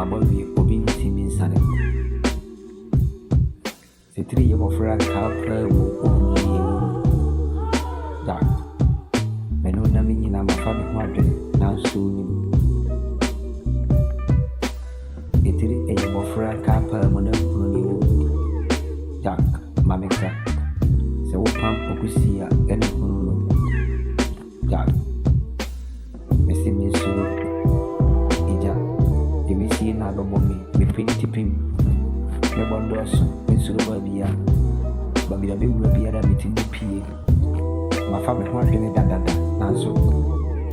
body obi ntimi nsane setri ye bofra ka pra wo onye da meno na mi nyina mafa me ho adwene na so ni setri ye bofra ka pra mo na kuro ni wo da mameka se wo pam okusia ene kuro no da mesi mi suru ija debisi na do bomi me pintipim me bondo so me suru babia babia be wura bia da metindi pie mafa me ho adwene dadada nanso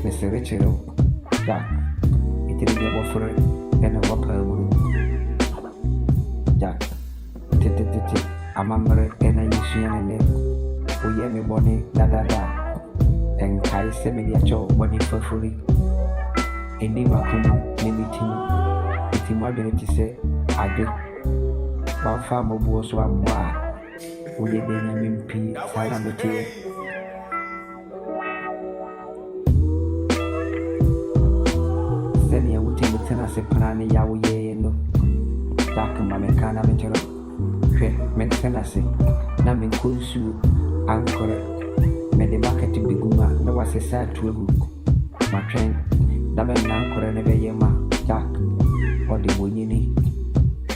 me sere chero da itiri de bofore ene wapa mu da tete amamre ena yisuya ne me oye me boni dadada en kai se me dia cho boni fafuri eni makumu ne mitimi itimi adwene ti se ade wafa mobuo so amwa oye de na mimpi sara metie seni ya wuti mutena se panani ya uye no dak mamekana metero hwe mentena se na menkunsu ankore me de bucket biguma na wasesa tuegu matwen da me nankore ne beyema dak odi bonyini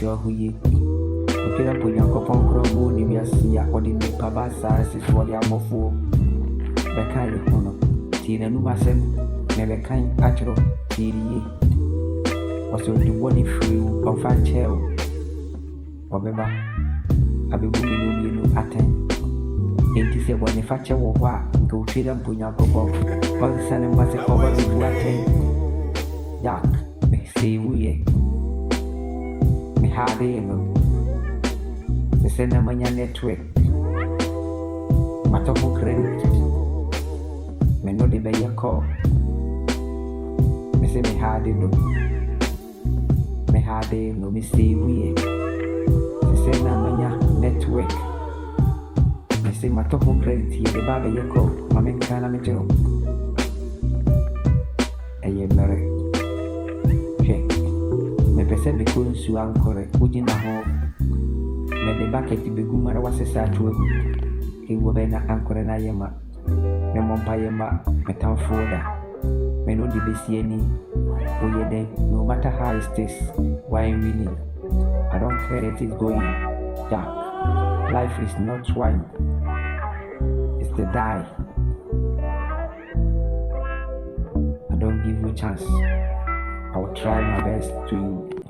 hwe huye okira ponya kopon krobo ni biasia odi me pabasa sisi odi amofo bekai hono tina numasem me bekai achro tiriye waso di woni free of a cheo obeba abegumi no bi no aten enti se boni fache wo kwa nke ofira mponya kopon pansane mbase ko ba bi aten yak me se wuye me hade no me se na manya network matoko credit me no de be yako me se me hade no me se wuye me se na manya network me se matoko credit ye de ba be yako mame kana me jero eye mere me pese be ko nsu ankore ujina ho me de bucket beguma wasesa tuegu ewo be na ankore na yema me mompa yema me tamfoda me no de besieni oye de no matter how it is why winning I don't care it is going dark. Life is not wine, it's the die. I don't give you a chance. I will try my best to you.